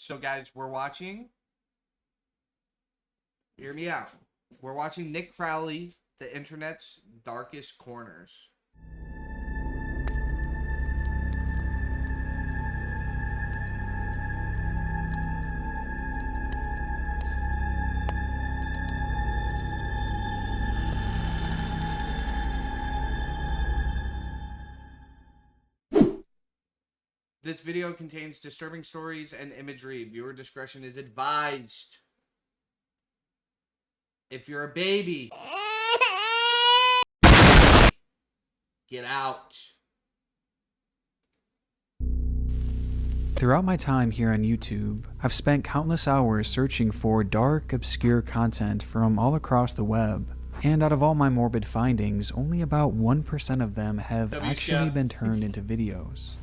So guys, hear me out. We're watching Nick Crowley, the internet's darkest corners. This video contains disturbing stories and imagery. Viewer discretion is advised. If you're a baby, get out. Throughout my time here on YouTube, I've spent countless hours searching for dark, obscure content from all across the web. And out of all my morbid findings, only about 1% of them have actually been turned into videos.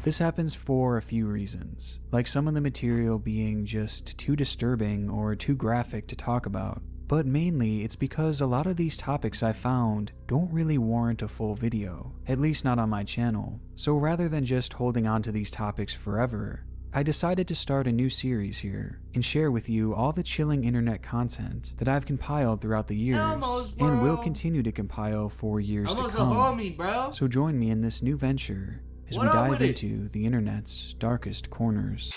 This happens for a few reasons, like some of the material being just too disturbing or too graphic to talk about. But mainly, it's because a lot of these topics I found don't really warrant a full video, at least not on my channel. So rather than just holding on to these topics forever, I decided to start a new series here and share with you all the chilling internet content that I've compiled throughout the years and will continue to compile for years to come. So join me in this new venture as we dive into the internet's darkest corners.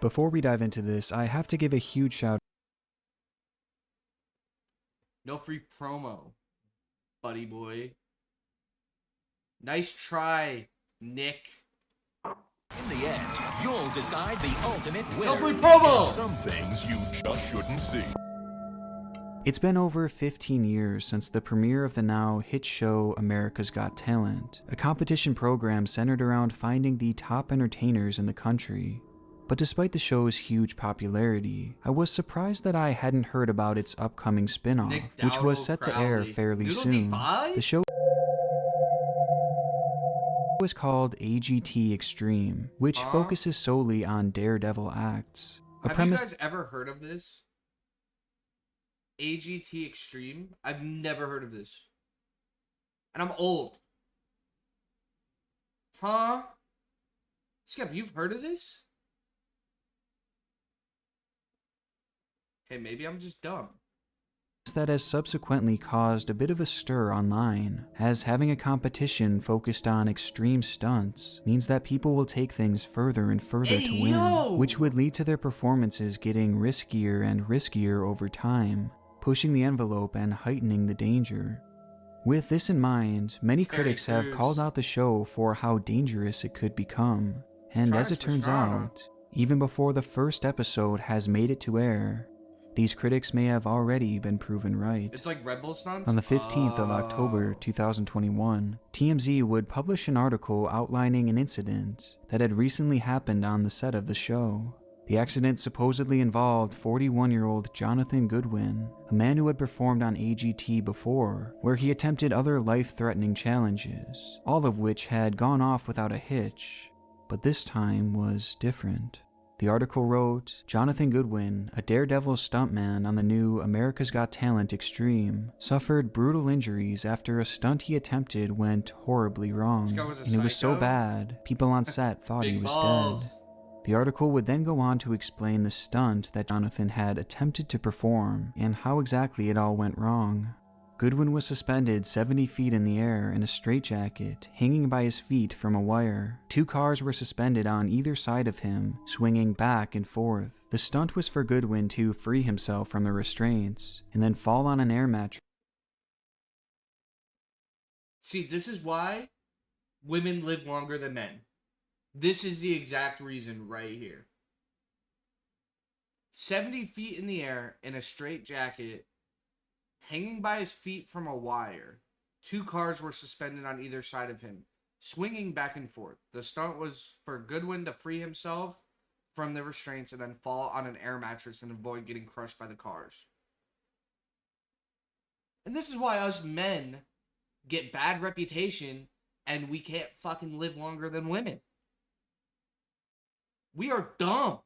Before we dive into this, I have to give a huge shout. No free promo, buddy boy. Nice try, Nick. In the end, you'll decide the ultimate winner. No free promo! Some things you just shouldn't see. It's been over 15 years since the premiere of the now hit show America's Got Talent, a competition program centered around finding the top entertainers in the country. But despite the show's huge popularity, I was surprised that I hadn't heard about its upcoming spin-off, which was set to air fairly soon. The show was called AGT Extreme, which focuses solely on daredevil acts. Have you guys ever heard of this? AGT Extreme? I've never heard of this. And I'm old. Huh? Skep, you've heard of this? Okay, maybe I'm just dumb. That has subsequently caused a bit of a stir online, as having a competition focused on extreme stunts means that people will take things further and further to win, which would lead to their performances getting riskier and riskier over time, pushing the envelope and heightening the danger. With this in mind, many critics have called out the show for how dangerous it could become, and as it turns out, even before the first episode has made it to air, these critics may have already been proven right. It's like Red Bull stunts? On the 15th of October 2021, TMZ would publish an article outlining an incident that had recently happened on the set of the show. The accident supposedly involved 41-year-old Jonathan Goodwin, a man who had performed on AGT before, where he attempted other life-threatening challenges, all of which had gone off without a hitch, but this time was different. The article wrote, Jonathan Goodwin, a daredevil stuntman on the new America's Got Talent Extreme, suffered brutal injuries after a stunt he attempted went horribly wrong, and it was so bad, people on set thought he was dead. The article would then go on to explain the stunt that Jonathan had attempted to perform, and how exactly it all went wrong. Goodwin was suspended 70 feet in the air in a straitjacket, hanging by his feet from a wire. 2 cars were suspended on either side of him, swinging back and forth. The stunt was for Goodwin to free himself from the restraints, and then fall on an air mattress. See, this is why women live longer than men. This is the exact reason right here. 70 feet in the air in a straitjacket, hanging by his feet from a wire. 2 cars were suspended on either side of him, swinging back and forth. The stunt was for Goodwin to free himself from the restraints and then fall on an air mattress and avoid getting crushed by the cars. And this is why us men get bad reputation and we can't fucking live longer than women. We are dumb.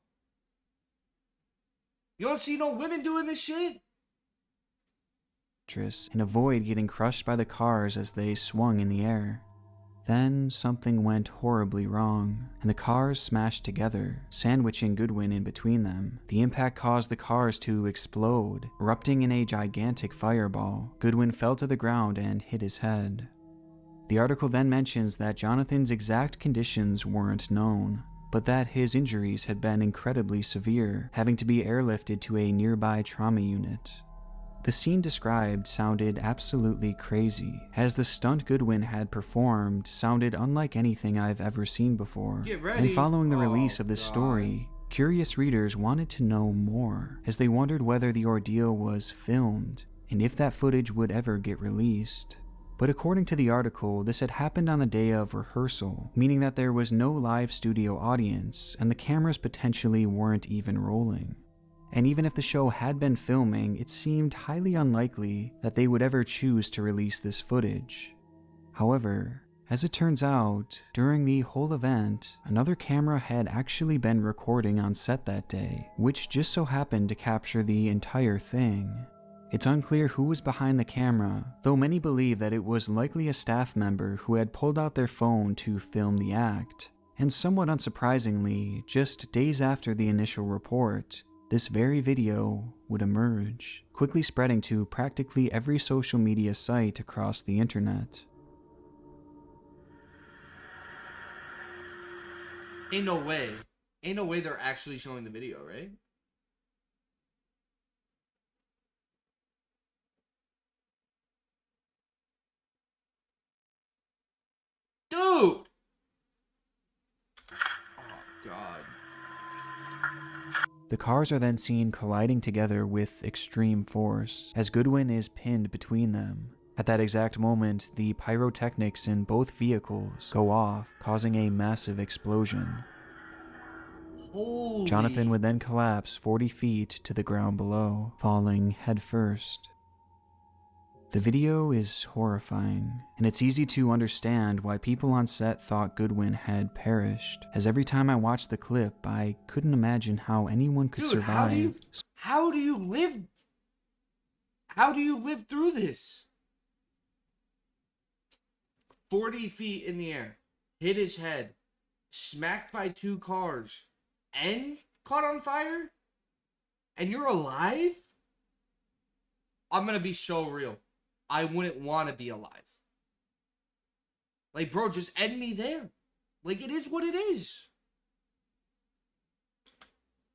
You don't see no women doing this shit? And avoid getting crushed by the cars as they swung in the air. Then something went horribly wrong, and the cars smashed together, sandwiching Goodwin in between them. The impact caused the cars to explode, erupting in a gigantic fireball. Goodwin fell to the ground and hit his head. The article then mentions that Jonathan's exact conditions weren't known, but that his injuries had been incredibly severe, having to be airlifted to a nearby trauma unit. The scene described sounded absolutely crazy, as the stunt Goodwin had performed sounded unlike anything I've ever seen before. Get ready. And following the release Oh, of this God. story, curious readers wanted to know more, as they wondered whether the ordeal was filmed, and if that footage would ever get released. But according to the article, this had happened on the day of rehearsal, meaning that there was no live studio audience, and the cameras potentially weren't even rolling. And even if the show had been filming, it seemed highly unlikely that they would ever choose to release this footage. However, as it turns out, during the whole event, another camera had actually been recording on set that day, which just so happened to capture the entire thing. It's unclear who was behind the camera, though many believe that it was likely a staff member who had pulled out their phone to film the act. And somewhat unsurprisingly, just days after the initial report, this very video would emerge, quickly spreading to practically every social media site across the internet. Ain't no way. Ain't no way they're actually showing the video, right? Dude! Oh, God. The cars are then seen colliding together with extreme force, as Goodwin is pinned between them. At that exact moment, the pyrotechnics in both vehicles go off, causing a massive explosion. Holy. Jonathan would then collapse 40 feet to the ground below, falling headfirst. The video is horrifying, and it's easy to understand why people on set thought Goodwin had perished, as every time I watched the clip, I couldn't imagine how anyone could Dude, survive. how do you live? How do you live through this? 40 feet in the air, hit his head, smacked by two cars, and caught on fire? And you're alive? I'm gonna be so real. I wouldn't want to be alive. Like, bro, just end me there. Like, it is what it is.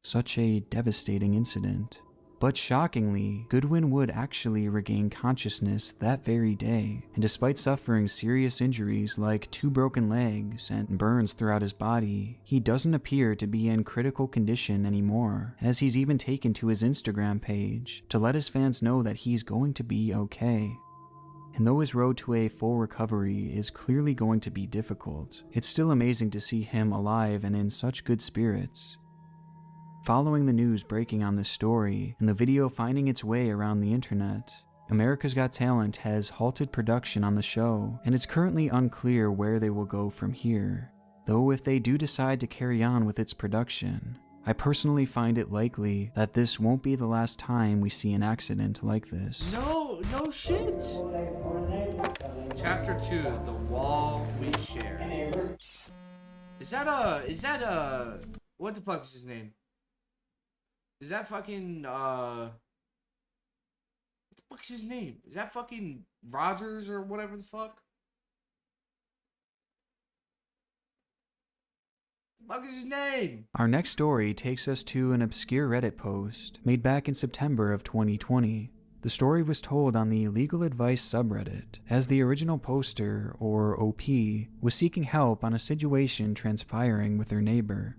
Such a devastating incident. But shockingly, Goodwin would actually regain consciousness that very day, and despite suffering serious injuries like 2 broken legs and burns throughout his body, he doesn't appear to be in critical condition anymore, as he's even taken to his Instagram page to let his fans know that he's going to be okay. And though his road to a full recovery is clearly going to be difficult, it's still amazing to see him alive and in such good spirits. Following the news breaking on this story, and the video finding its way around the internet, America's Got Talent has halted production on the show, and it's currently unclear where they will go from here. Though if they do decide to carry on with its production, I personally find it likely that this won't be the last time we see an accident like this. No shit. Chapter 2, The Wall We Share. Is that what the fuck is his name? Is that fucking, what the fuck is his name? Is that fucking Rogers or whatever the fuck? What the fuck is his name? Our next story takes us to an obscure Reddit post made back in September of 2020. The story was told on the Legal Advice subreddit, as the original poster, or OP, was seeking help on a situation transpiring with her neighbor.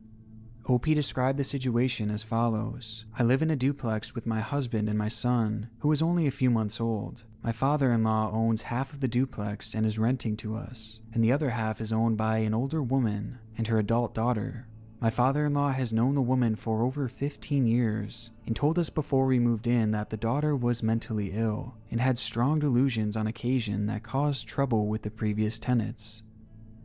OP described the situation as follows. I live in a duplex with my husband and my son, who is only a few months old. My father-in-law owns half of the duplex and is renting to us, and the other half is owned by an older woman and her adult daughter. My father-in-law has known the woman for over 15 years and told us before we moved in that the daughter was mentally ill and had strong delusions on occasion that caused trouble with the previous tenants.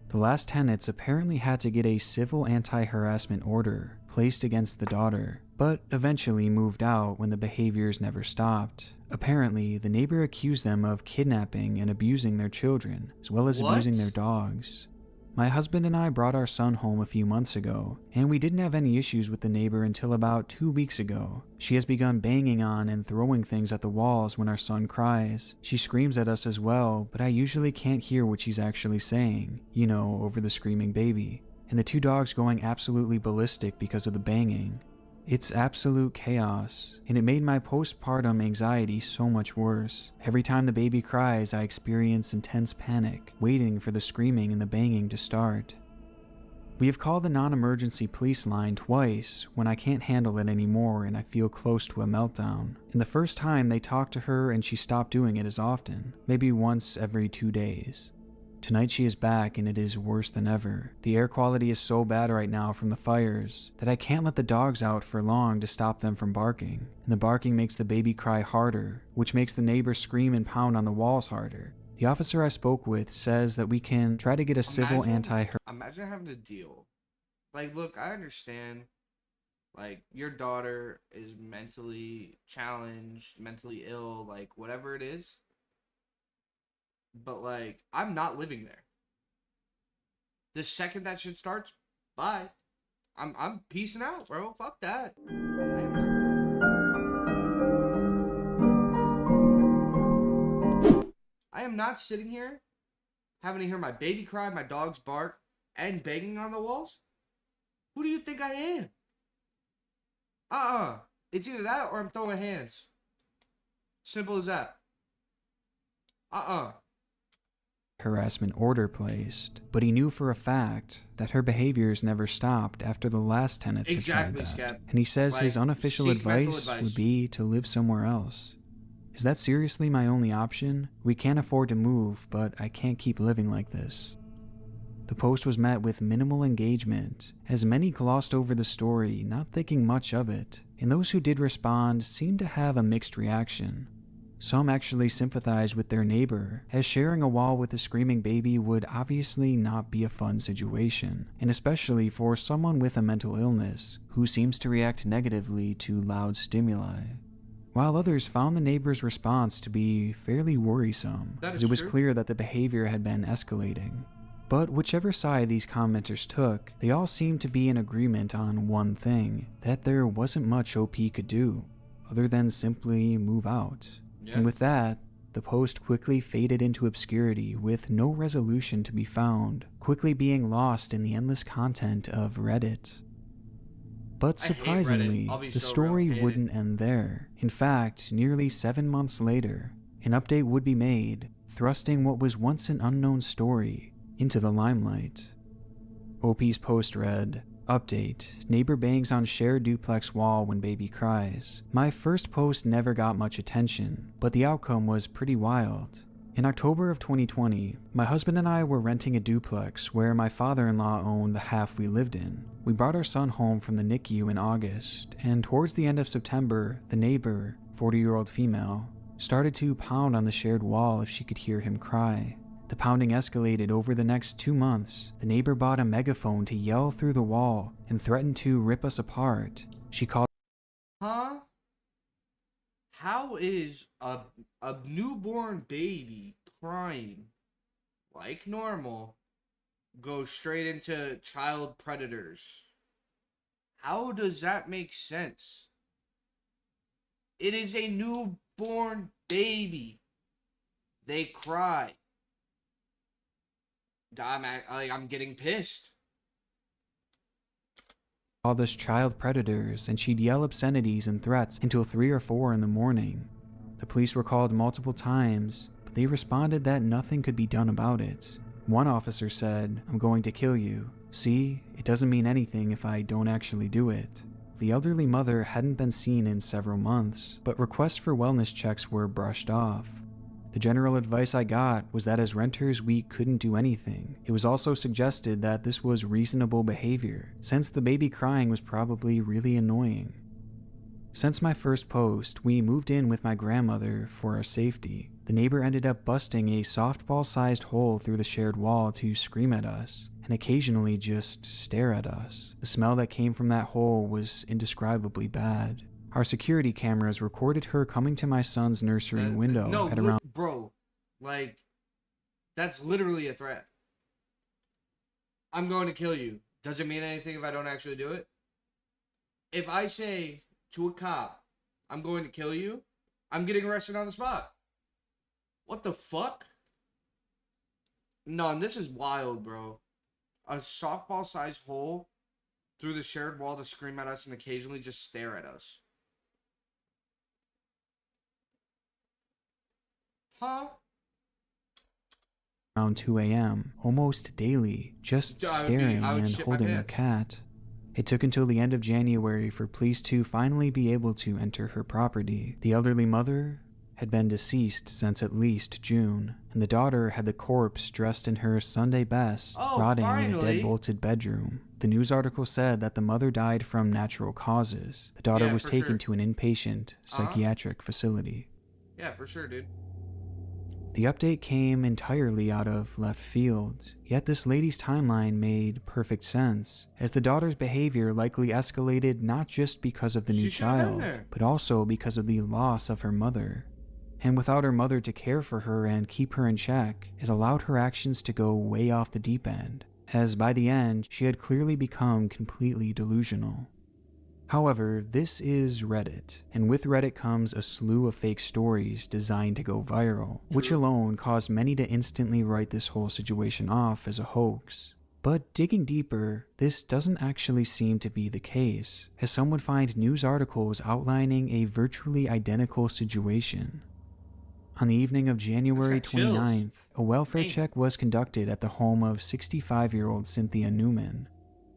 The last tenants apparently had to get a civil anti-harassment order placed against the daughter, but eventually moved out when the behaviors never stopped. Apparently, the neighbor accused them of kidnapping and abusing their children, as well as abusing their dogs. My husband and I brought our son home a few months ago, and we didn't have any issues with the neighbor until about 2 weeks ago. She has begun banging on and throwing things at the walls when our son cries. She screams at us as well, but I usually can't hear what she's actually saying, you know, over the screaming baby. And the 2 dogs going absolutely ballistic because of the banging. It's absolute chaos, and it made my postpartum anxiety so much worse. Every time the baby cries, I experience intense panic, waiting for the screaming and the banging to start. We have called the non-emergency police line twice when I can't handle it anymore and I feel close to a meltdown. And the first time they talked to her and she stopped doing it as often, maybe once every 2 days. Tonight she is back and it is worse than ever. The air quality is so bad right now from the fires that I can't let the dogs out for long to stop them from barking. And the barking makes the baby cry harder, which makes the neighbors scream and pound on the walls harder. The officer I spoke with says that we can try to get a civil Imagine having to deal. Like, look, I understand. Like, your daughter is mentally challenged, mentally ill, like, whatever it is. But, like, I'm not living there. The second that shit starts, bye. I'm peacing out, bro. Fuck that. I am not sitting here having to hear my baby cry, my dogs bark, and banging on the walls. Who do you think I am? It's either that or I'm throwing hands. Simple as that. Harassment order placed, but he knew for a fact that her behaviors never stopped after the last tenants had tried that. Skep. And he says his unofficial advice would be to live somewhere else. Is that seriously my only option? We can't afford to move, but I can't keep living like this. The post was met with minimal engagement, as many glossed over the story, not thinking much of it, and those who did respond seemed to have a mixed reaction. Some actually sympathized with their neighbor, as sharing a wall with a screaming baby would obviously not be a fun situation, and especially for someone with a mental illness who seems to react negatively to loud stimuli. While others found the neighbor's response to be fairly worrisome, as it was clear that the behavior had been escalating. But whichever side these commenters took, they all seemed to be in agreement on one thing, that there wasn't much OP could do, other than simply move out. Yeah. And with that, the post quickly faded into obscurity with no resolution to be found, quickly being lost in the endless content of Reddit. But surprisingly, the story wouldn't end there. In fact, nearly 7 months later, an update would be made, thrusting what was once an unknown story into the limelight. OP's post read, "Update, neighbor bangs on shared duplex wall when baby cries." My first post never got much attention, but the outcome was pretty wild. In October of 2020, my husband and I were renting a duplex where my father-in-law owned the half we lived in. We brought our son home from the NICU in August, and towards the end of September, the neighbor, 40-year-old female, started to pound on the shared wall if she could hear him cry. The pounding escalated over the next 2 months. The neighbor bought a megaphone to yell through the wall and threatened to rip us apart. She called... Huh? How is a newborn baby crying like normal go straight into child predators? How does that make sense? It is a newborn baby. They cry. I'm getting pissed. Called us child predators, and she'd yell obscenities and threats until 3 or 4 in the morning. The police were called multiple times, but they responded that nothing could be done about it. One officer said, "I'm going to kill you. See, it doesn't mean anything if I don't actually do it." The elderly mother hadn't been seen in several months, but requests for wellness checks were brushed off. The general advice I got was that as renters we couldn't do anything. It was also suggested that this was reasonable behavior, since the baby crying was probably really annoying. Since my first post, we moved in with my grandmother for our safety. The neighbor ended up busting a softball-sized hole through the shared wall to scream at us, and occasionally just stare at us. The smell that came from that hole was indescribably bad. Our security cameras recorded her coming to my son's nursery window at around... Bro, like, that's literally a threat. I'm going to kill you. Does it mean anything if I don't actually do it? If I say to a cop, I'm going to kill you, I'm getting arrested on the spot. What the fuck? No, and this is wild, bro. A softball-sized hole through the shared wall to scream at us and occasionally just stare at us. Huh? Around 2 a.m., almost daily, just staring and holding her cat. It took until the end of January for police to finally be able to enter her property. The elderly mother had been deceased since at least June, and the daughter had the corpse dressed in her Sunday best, rotting in a dead-bolted bedroom. The news article said that the mother died from natural causes. The daughter was taken to an inpatient psychiatric facility. Yeah, for sure, dude. The update came entirely out of left field, yet this lady's timeline made perfect sense, as the daughter's behavior likely escalated not just because of the new child, but also because of the loss of her mother. And without her mother to care for her and keep her in check, it allowed her actions to go way off the deep end, as by the end, she had clearly become completely delusional. However, this is Reddit, and with Reddit comes a slew of fake stories designed to go viral, which alone caused many to instantly write this whole situation off as a hoax. But digging deeper, this doesn't actually seem to be the case, as some would find news articles outlining a virtually identical situation. On the evening of January 29th, a welfare check was conducted at the home of 65-year-old Cynthia Newman.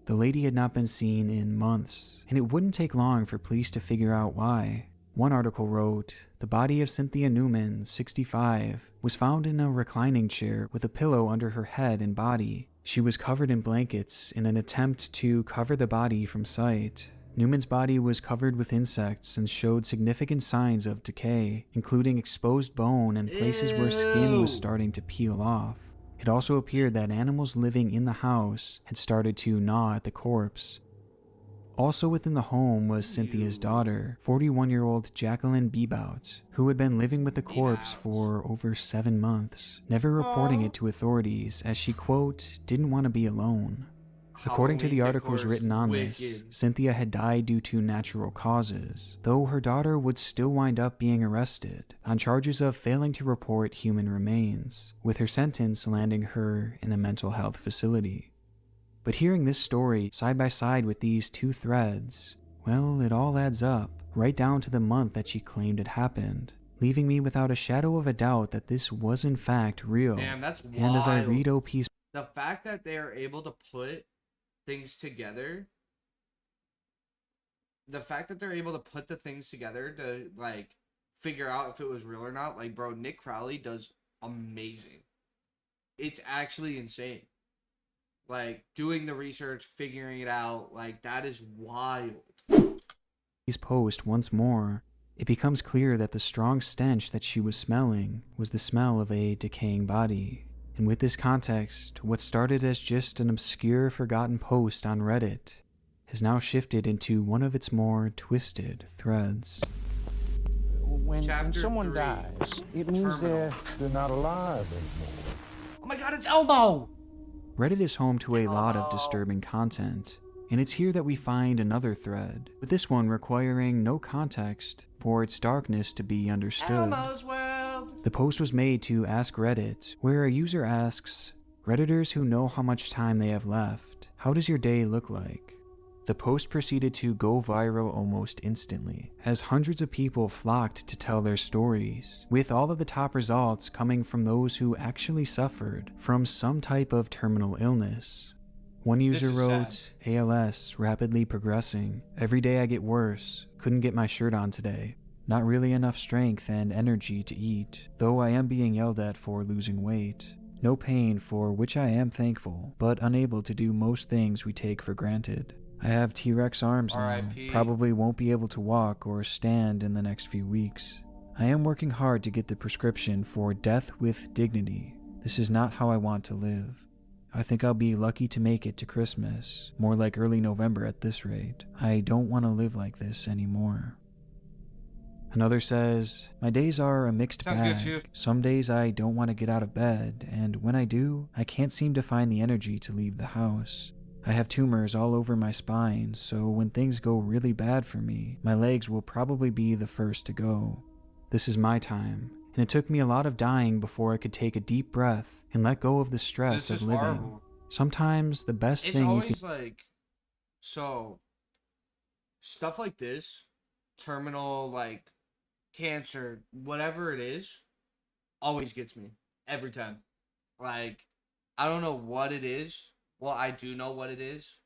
The lady had not been seen in months, and it wouldn't take long for police to figure out why. One article wrote, "The body of Cynthia Newman, 65, was found in a reclining chair with a pillow under her head and body. She was covered in blankets in an attempt to cover the body from sight. Newman's body was covered with insects and showed significant signs of decay, including exposed bone and places where skin was starting to peel off. It also appeared that animals living in the house had started to gnaw at the corpse." Also within the home was Cynthia's daughter, 41-year-old Jacqueline Bebout, who had been living with the corpse for over 7 months, never reporting it to authorities as she, quote, "didn't want to be alone." According to the articles written on this, Cynthia had died due to natural causes, though her daughter would still wind up being arrested on charges of failing to report human remains, with her sentence landing her in a mental health facility. But hearing this story side by side with these two threads, well, it all adds up, right down to the month that she claimed it happened, leaving me without a shadow of a doubt that this was in fact real. Damn, that's wild. And as I read OP's... The fact that they are able to put things together, the fact that they're able to put the things together to, like, figure out if it was real or not, like, bro, Nick Crowley does amazing. It's actually insane. Like, doing the research, figuring it out, like, that is wild. His post once more, it becomes clear that the strong stench that she was smelling was the smell of a decaying body. And with this context, what started as just an obscure, forgotten post on Reddit has now shifted into one of its more twisted threads. When someone dies, it means they're not alive anymore. Oh my god, it's Elmo! Reddit is home to a lot of disturbing content, and it's here that we find another thread, with this one requiring no context for its darkness to be understood. Elmo's World! The post was made to Ask Reddit, where a user asks, "Redditors who know how much time they have left, how does your day look like?" The post proceeded to go viral almost instantly, as hundreds of people flocked to tell their stories, with all of the top results coming from those who actually suffered from some type of terminal illness. One user wrote, "ALS, rapidly progressing. Every day I get worse. Couldn't get my shirt on today. Not really enough strength and energy to eat, though I am being yelled at for losing weight. No pain, for which I am thankful, but unable to do most things we take for granted. I have T-Rex arms now. Probably won't be able to walk or stand in the next few weeks. I am working hard to get the prescription for death with dignity. This is not how I want to live. I think I'll be lucky to make it to Christmas, more like early November at this rate. I don't want to live like this anymore. Another says, my days are a mixed bag. Some days I don't want to get out of bed, and when I do, I can't seem to find the energy to leave the house. I have tumors all over my spine, so when things go really bad for me, my legs will probably be the first to go. This is my time, and it took me a lot of dying before I could take a deep breath and let go of the stress of living. Horrible. Sometimes the best thing you can... It's always like, so, stuff like this, terminal, like, cancer, whatever it is, always gets me. Every time. Like, I don't know what it is. Well, I do know what it is.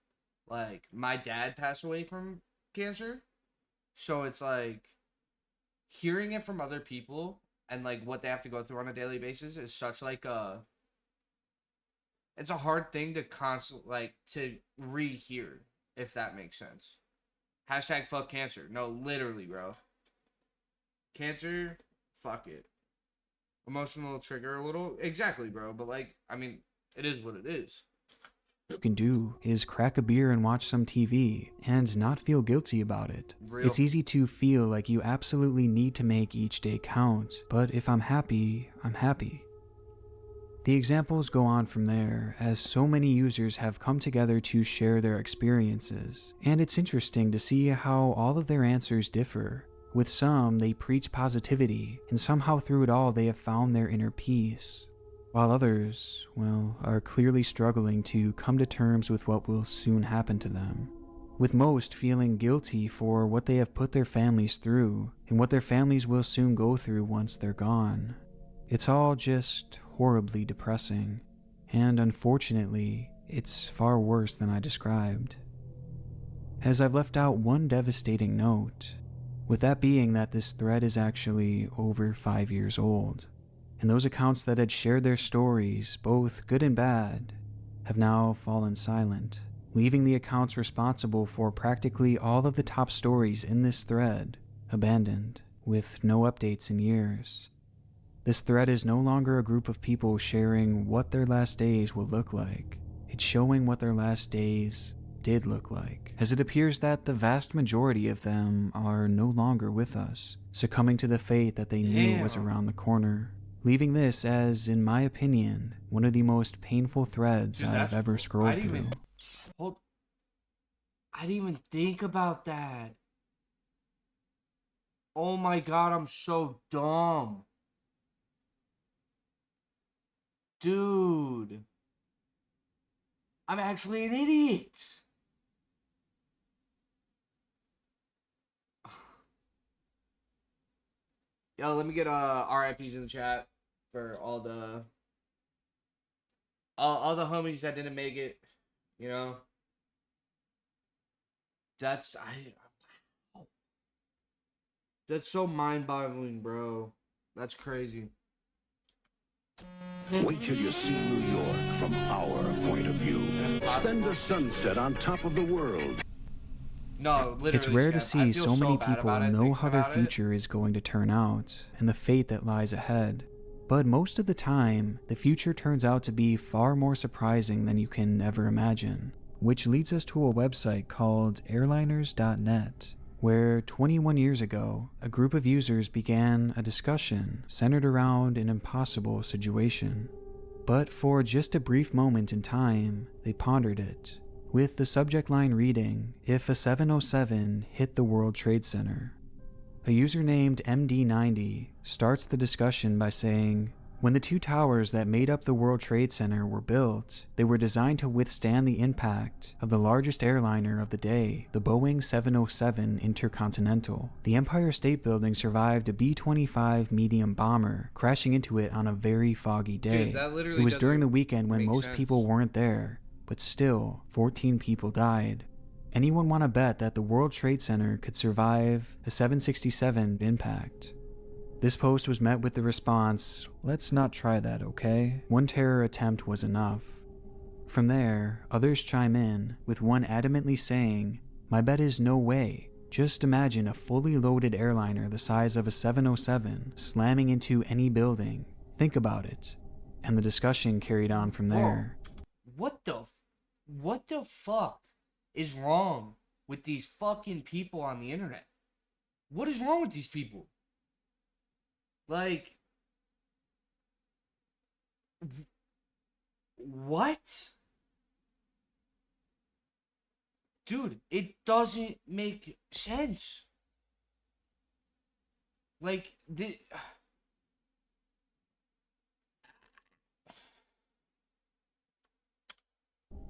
Like, my dad passed away from cancer. So it's like, hearing it from other people and like what they have to go through on a daily basis is such like a... It's a hard thing to to rehear, if that makes sense. Hashtag fuck cancer. No, literally, bro. Cancer, fuck it. Emotional trigger a little. Exactly, bro. But like, I mean, it is what it is. You can do is crack a beer and watch some TV and not feel guilty about it. It's easy to feel like you absolutely need to make each day count, but if I'm happy, I'm happy. The examples go on from there, as so many users have come together to share their experiences, and it's interesting to see how all of their answers differ. With some, they preach positivity, and somehow through it all they have found their inner peace. While others, well, are clearly struggling to come to terms with what will soon happen to them. With most feeling guilty for what they have put their families through, and what their families will soon go through once they're gone. It's all just horribly depressing, and unfortunately, it's far worse than I described. As I've left out one devastating note, with that being that this thread is actually over 5 years old. And those accounts that had shared their stories, both good and bad, have now fallen silent, leaving the accounts responsible for practically all of the top stories in this thread abandoned, with no updates in years. This thread is no longer a group of people sharing what their last days will look like. It's showing what their last days did look like, as it appears that the vast majority of them are no longer with us, succumbing to the fate that they knew was around the corner. Leaving this as, in my opinion, one of the most painful threads I've ever scrolled through. I didn't even think about that. Oh my god, I'm so dumb. Dude. I'm actually an idiot. Yo, let me get RIPs in the chat for all the homies that didn't make it, you know. That's so mind-boggling, bro. That's crazy. Wait till you see New York from our point of view. Spend a sunset on top of the world. No, literally, it's rare to see so many people know how their future is going to turn out and the fate that lies ahead. But most of the time, the future turns out to be far more surprising than you can ever imagine, which leads us to a website called airliners.net, where 21 years ago, a group of users began a discussion centered around an impossible situation. But for just a brief moment in time, they pondered it, with the subject line reading, "If a 707 hit the World Trade Center." A user named MD90 starts the discussion by saying, "When the two towers that made up the World Trade Center were built, they were designed to withstand the impact of the largest airliner of the day, the Boeing 707 Intercontinental. The Empire State Building survived a B-25 medium bomber, crashing into it on a very foggy day. Dude, it was during the weekend when most people weren't there, but still, 14 people died. Anyone want to bet that the World Trade Center could survive a 767 impact?" This post was met with the response, "Let's not try that, okay? One terror attempt was enough." From there, others chime in, with one adamantly saying, "My bet is no way. Just imagine a fully loaded airliner the size of a 707 slamming into any building. Think about it. And the discussion carried on from there. What the fuck is wrong with these fucking people on the internet? What is wrong with these people? Like, what? Dude, it doesn't make sense. Like,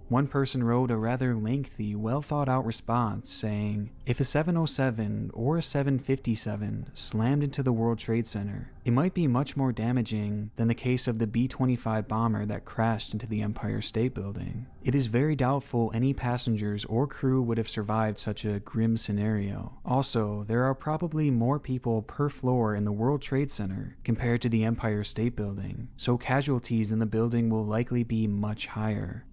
One person wrote a rather lengthy, well-thought-out response saying, if a 707 or a 757 slammed into the World Trade Center, it might be much more damaging than the case of the B-25 bomber that crashed into the Empire State Building. It is very doubtful any passengers or crew would have survived such a grim scenario. Also, there are probably more people per floor in the World Trade Center compared to the Empire State Building, so casualties in the building will likely be much higher.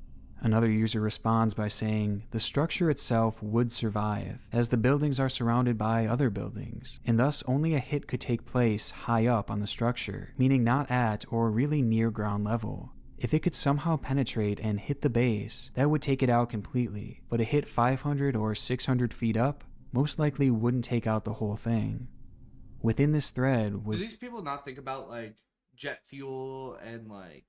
Another user responds by saying the structure itself would survive, as the buildings are surrounded by other buildings, and thus only a hit could take place high up on the structure, meaning not at or really near ground level. If it could somehow penetrate and hit the base, that would take it out completely, but a hit 500 or 600 feet up most likely wouldn't take out the whole thing. Within this thread was... Do these people not think about, like, jet fuel and, like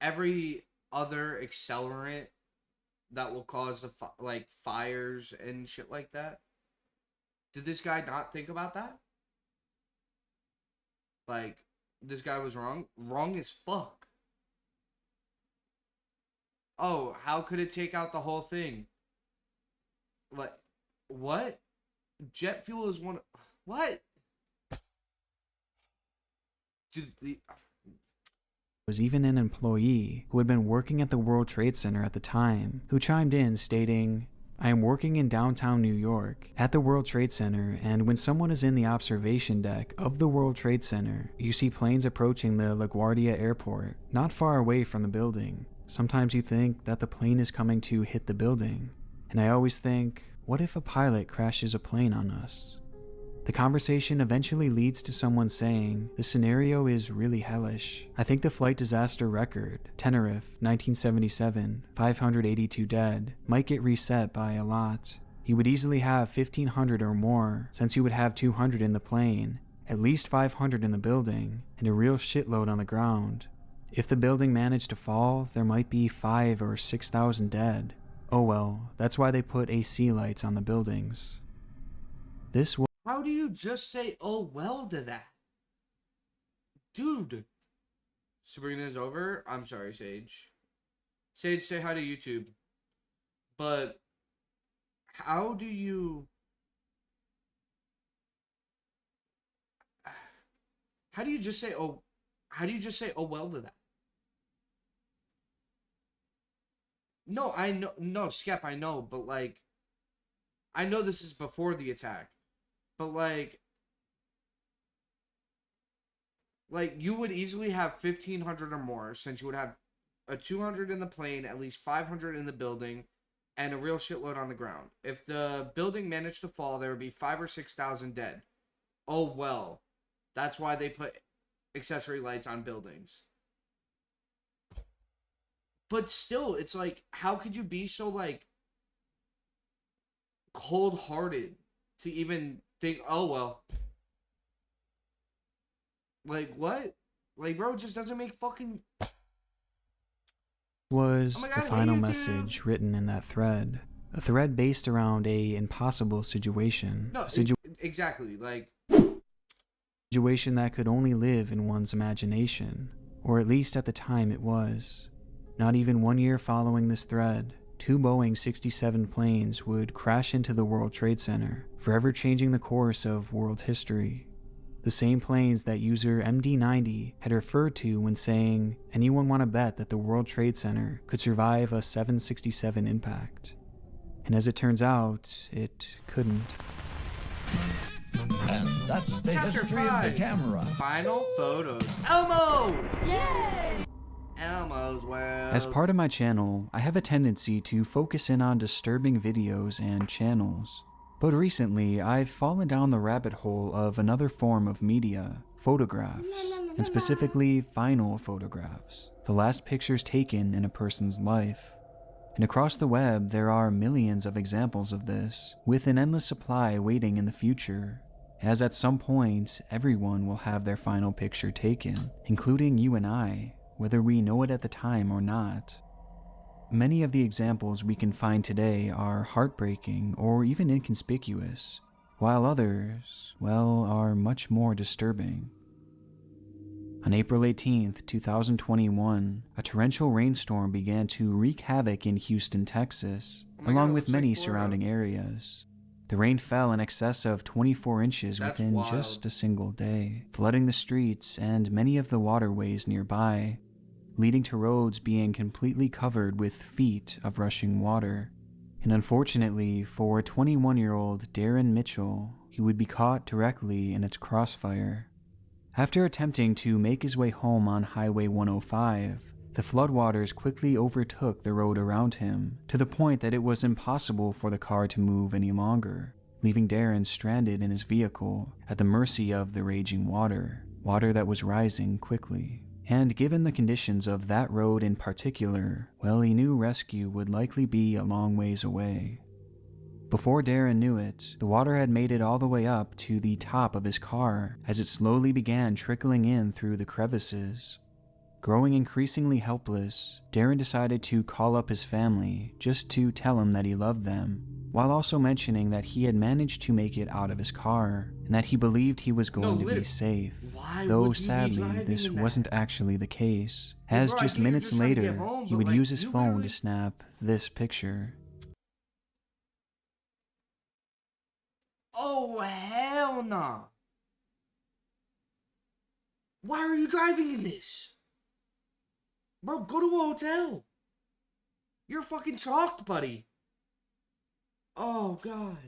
every other accelerant that will cause like fires and shit like that? Did this guy not think about that? Like, this guy was wrong as fuck. Oh, how could it take out the whole thing? Like, what? Jet fuel is one. What? Dude, was even an employee who had been working at the World Trade Center at the time, who chimed in stating, I am working in downtown New York at the World Trade Center, and when someone is in the observation deck of the World Trade Center, you see planes approaching the LaGuardia airport, not far away from the building. Sometimes you think that the plane is coming to hit the building, and I always think, what if a pilot crashes a plane on us? The conversation eventually leads to someone saying, the scenario is really hellish. I think the flight disaster record, Tenerife, 1977, 582 dead, might get reset by a lot. You would easily have 1,500 or more, since you would have 200 in the plane, at least 500 in the building, and a real shitload on the ground. If the building managed to fall, there might be 5,000 or 6,000 dead. Oh well, that's why they put AC lights on the buildings. This was... How do you just say, oh, well to that? Dude. Sabrina's over. I'm sorry, Sage. Sage, say hi to YouTube. But how do you... How do you just say, oh, well to that? No, I know, no, Skep, I know, but like, I know this is before the attack. But, like, you would easily have 1,500 or more, since you would have a 200 in the plane, at least 500 in the building, and a real shitload on the ground. If the building managed to fall, there would be 5,000 or 6,000 dead. Oh, well. That's why they put accessory lights on buildings. But still, it's like, how could you be so, like, cold-hearted to even... think, oh well. Like, what? Like, bro, it just doesn't make fucking... was oh God, the final hey, message written in that thread. A thread based around a impossible situation. No, exactly, like... situation that could only live in one's imagination. Or at least at the time it was. Not even 1 year following this thread, 2 Boeing 67 planes would crash into the World Trade Center, forever changing the course of world history. The same planes that user MD90 had referred to when saying, anyone want to bet that the World Trade Center could survive a 767 impact? And as it turns out, it couldn't. And that's the Chapter history 5. of the camera. Final photos. Elmo! Yay! Elmo's World. As part of my channel, I have a tendency to focus in on disturbing videos and channels. But recently, I've fallen down the rabbit hole of another form of media, photographs, and specifically final photographs, the last pictures taken in a person's life. And across the web, there are millions of examples of this, with an endless supply waiting in the future, as at some point, everyone will have their final picture taken, including you and I, whether we know it at the time or not. Many of the examples we can find today are heartbreaking or even inconspicuous, while others, well, are much more disturbing. On April 18, 2021, a torrential rainstorm began to wreak havoc in Houston, Texas, along with many surrounding areas. The rain fell in excess of 24 inches within just a single day, flooding the streets and many of the waterways nearby, leading to roads being completely covered with feet of rushing water. And unfortunately for 21-year-old Darren Mitchell, he would be caught directly in its crossfire. After attempting to make his way home on Highway 105, the floodwaters quickly overtook the road around him, to the point that it was impossible for the car to move any longer, leaving Darren stranded in his vehicle at the mercy of the raging water that was rising quickly. And given the conditions of that road in particular, well, he knew rescue would likely be a long ways away. Before Darren knew it, the water had made it all the way up to the top of his car as it slowly began trickling in through the crevices. Growing increasingly helpless, Darren decided to call up his family just to tell him that he loved them, while also mentioning that he had managed to make it out of his car and that he believed he was going to be safe. Though sadly, this wasn't actually the case, as just minutes later, he would use his phone to snap this picture. Oh, hell nah. Why are you driving in this? Bro, go to a hotel. You're fucking chalked, buddy. Oh, God.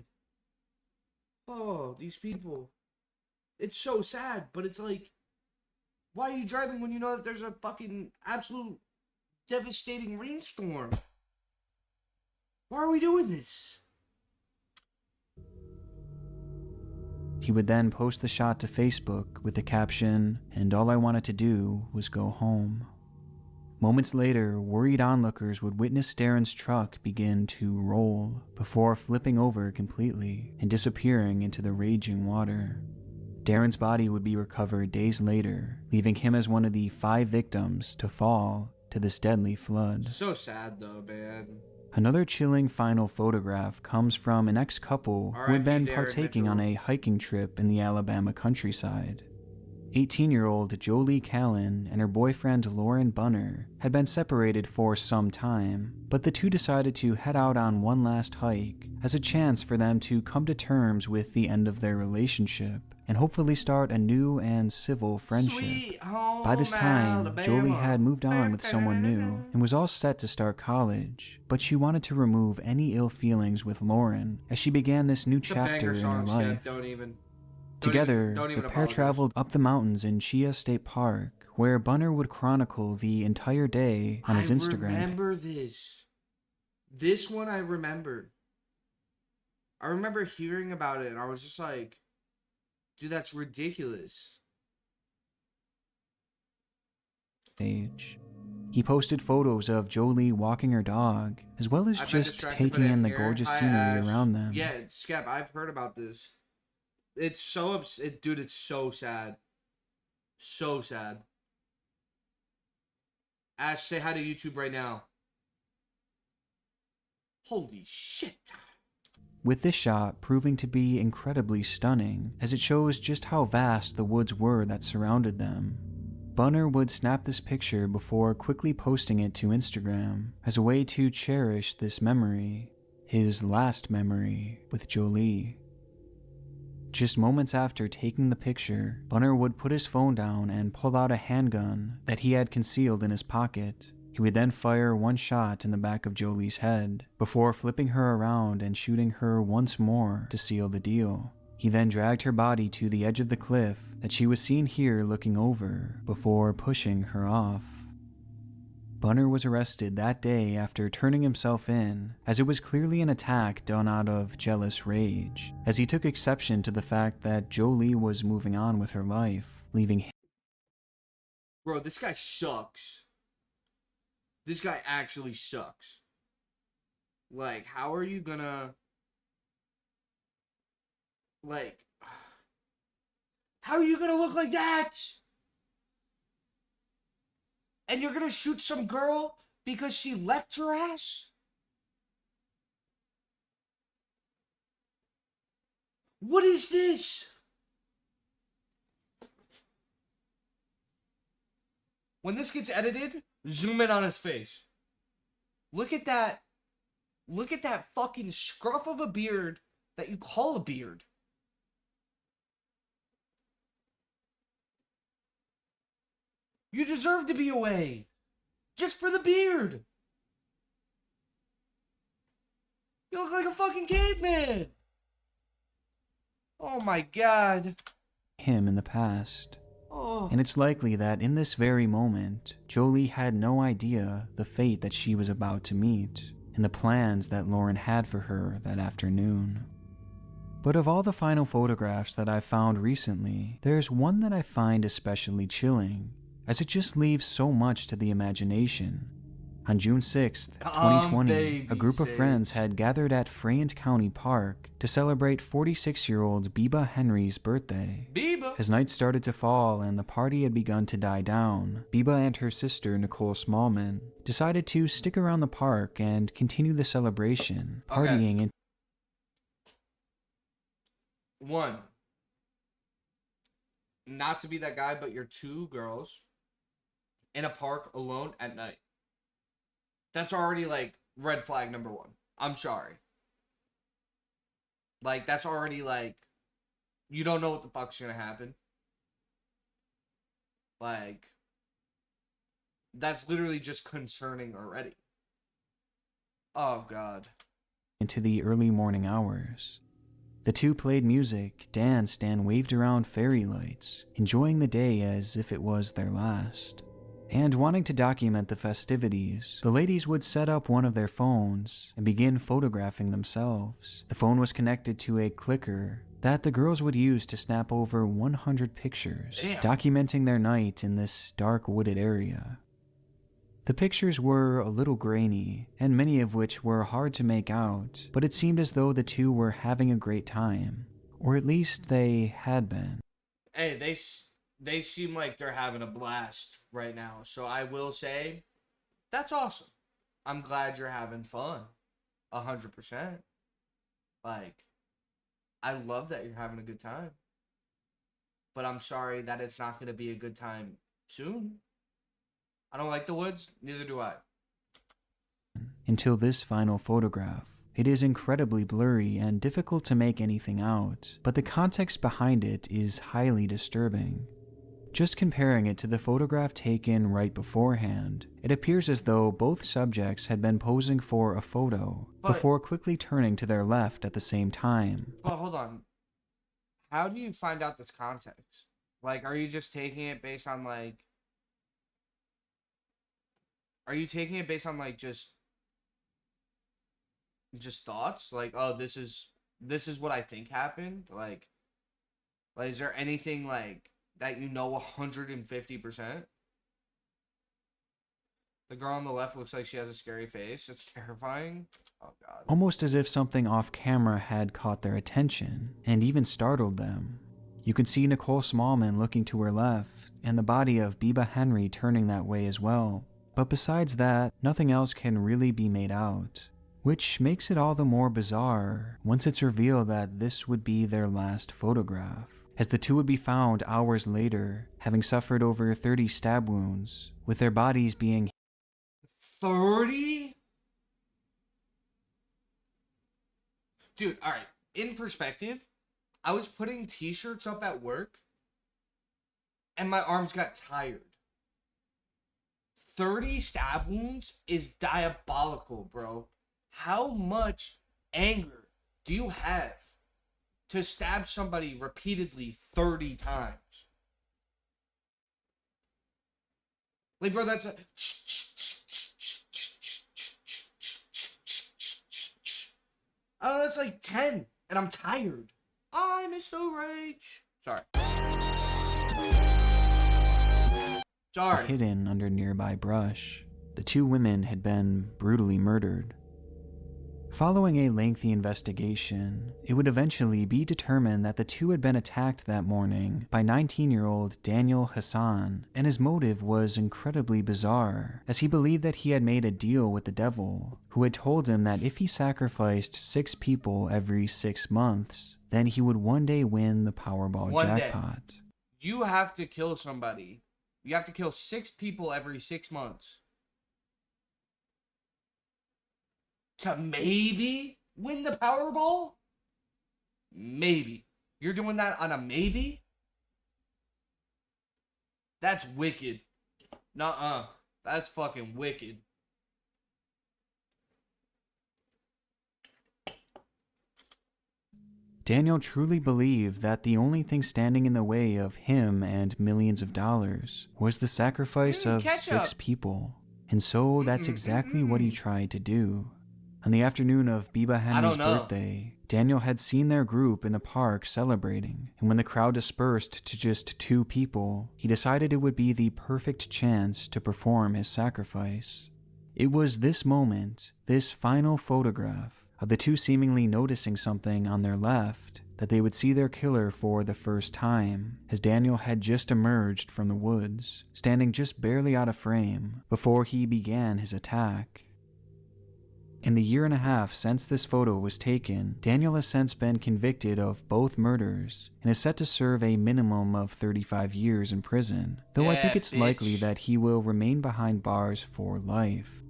Oh, these people. It's so sad, but it's like, why are you driving when you know that there's a fucking absolute devastating rainstorm? Why are we doing this? He would then post the shot to Facebook with the caption, "And all I wanted to do was go home." Moments later, worried onlookers would witness Darren's truck begin to roll before flipping over completely and disappearing into the raging water. Darren's body would be recovered days later, leaving him as one of the 5 victims to fall to this deadly flood. So sad though, man. Another chilling final photograph comes from an ex-couple who had been partaking on a hiking trip in the Alabama countryside. 18-year-old Jolie Callan and her boyfriend Lauren Bunner had been separated for some time, but the two decided to head out on one last hike as a chance for them to come to terms with the end of their relationship and hopefully start a new and civil friendship. By this time, Jolie had moved on with someone new and was all set to start college, but she wanted to remove any ill feelings with Lauren as she began this new chapter in her life. Together, the pair traveled up the mountains in Chia State Park, where Bunner would chronicle the entire day on his Instagram. I remember this. This one I remembered. I remember hearing about it and I was just like, dude, that's ridiculous. He posted photos of Jolie walking her dog, as well as just taking in the gorgeous scenery around them. Yeah, Skep, I've heard about this. It's so dude, it's so sad. So sad. Ash, say hi to YouTube right now. Holy shit. With this shot proving to be incredibly stunning, as it shows just how vast the woods were that surrounded them. Bunner would snap this picture before quickly posting it to Instagram as a way to cherish this memory, his last memory with Jolie. Just moments after taking the picture, Bunner would put his phone down and pull out a handgun that he had concealed in his pocket. He would then fire one shot in the back of Jolie's head, before flipping her around and shooting her once more to seal the deal. He then dragged her body to the edge of the cliff that she was seen here looking over, before pushing her off. Bunner was arrested that day after turning himself in, as it was clearly an attack done out of jealous rage, as he took exception to the fact that Jolie was moving on with her life, leaving him. Bro, this guy sucks. This guy actually sucks. Like, how are you gonna... Like... How are you gonna look like that? And you're gonna shoot some girl because she left your ass? What is this? When this gets edited, zoom in on his face. Look at that. Look at that fucking scruff of a beard that you call a beard. You deserve to be away. Just for the beard. You look like a fucking caveman. Oh my god. Him in the past. Oh. And it's likely that in this very moment, Jolie had no idea the fate that she was about to meet, and the plans that Lauren had for her that afternoon. But of all the final photographs that I've found recently, there's one that I find especially chilling, as it just leaves so much to the imagination. On June 6th, 2020, a group of friends had gathered at Frayant County Park to celebrate 46-year-old Biba Henry's birthday. Biba! As night started to fall and the party had begun to die down, Biba and her sister, Nicole Smallman, decided to stick around the park and continue the celebration, partying in. One, not to be that guy, but you're two girls in a park alone at night. That's already, like, red flag number one. I'm sorry. Like, that's already, like, you don't know what the fuck's gonna happen. Like, that's literally just concerning already. Oh, God. Into the early morning hours. The two played music, danced, and waved around fairy lights, enjoying the day as if it was their last. And wanting to document the festivities, the ladies would set up one of their phones and begin photographing themselves. The phone was connected to a clicker that the girls would use to snap over 100 pictures, documenting their night in this dark wooded area. The pictures were a little grainy, and many of which were hard to make out, but it seemed as though the two were having a great time, or at least they had been. Hey, they seem like they're having a blast right now. So I will say, that's awesome. I'm glad you're having fun. 100%. Like, I love that you're having a good time. But I'm sorry that it's not going to be a good time soon. I don't like the woods. Neither do I. Until this final photograph. It is incredibly blurry and difficult to make anything out, but the context behind it is highly disturbing. Just comparing it to the photograph taken right beforehand, it appears as though both subjects had been posing for a photo before quickly turning to their left at the same time. But hold on. How do you find out this context? Like, are you just taking it based on, like... Are you taking it based on, like, just thoughts? Like, oh, this is what I think happened? Like, is there anything, like... that you know 150%? The girl on the left looks like she has a scary face. It's terrifying. Oh, God. Almost as if something off camera had caught their attention and even startled them. You can see Nicole Smallman looking to her left and the body of Biba Henry turning that way as well. But besides that, nothing else can really be made out, which makes it all the more bizarre once it's revealed that this would be their last photograph, as the two would be found hours later, having suffered over 30 stab wounds, with their bodies being 30? Dude, alright, in perspective, I was putting t-shirts up at work, and my arms got tired. 30 stab wounds is diabolical, bro. How much anger do you have to stab somebody repeatedly 30 times? Like, bro, that's a... Oh, that's like 10, and I'm tired. I miss the rage. Sorry. Sorry. Hidden under nearby brush, the two women had been brutally murdered. Following a lengthy investigation, it would eventually be determined that the two had been attacked that morning by 19-year-old Daniel Hassan, and his motive was incredibly bizarre, as he believed that he had made a deal with the devil, who had told him that if he sacrificed 6 people every 6 months, then he would one day win the Powerball jackpot. You have to kill somebody. You have to kill 6 people every 6 months to maybe win the Powerball? Maybe. You're doing that on a maybe? That's wicked. Nuh-uh. That's fucking wicked. Daniel truly believed that the only thing standing in the way of him and millions of dollars was the sacrifice of 6 people. And so that's exactly what he tried to do. On the afternoon of Biba Henry's birthday, Daniel had seen their group in the park celebrating, and when the crowd dispersed to just 2 people, he decided it would be the perfect chance to perform his sacrifice. It was this moment, this final photograph, of the two seemingly noticing something on their left, that they would see their killer for the first time, as Daniel had just emerged from the woods, standing just barely out of frame, before he began his attack. In the year and a half since this photo was taken, Daniel has since been convicted of both murders and is set to serve a minimum of 35 years in prison, though I think it's likely that he will remain behind bars for life.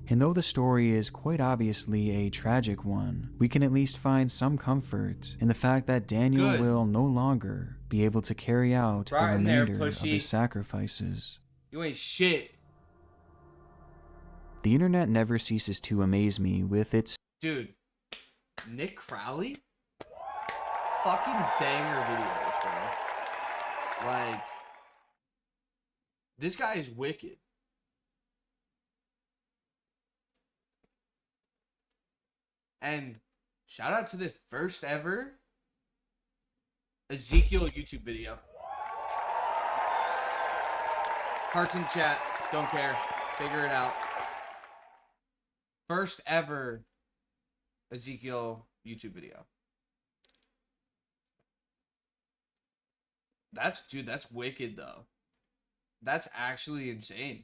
And though the story is quite obviously a tragic one, we can at least find some comfort in the fact that Daniel will no longer be able to carry out the remainder of his sacrifices. You ain't shit. The internet never ceases to amaze me with its... Dude, Nick Crowley? Fucking banger videos, bro. Like, this guy is wicked. And shout out to the first ever Ezekiel YouTube video. Hearts in chat. Don't care. Figure it out. First ever Ezekiel YouTube video. That's wicked though. That's actually insane.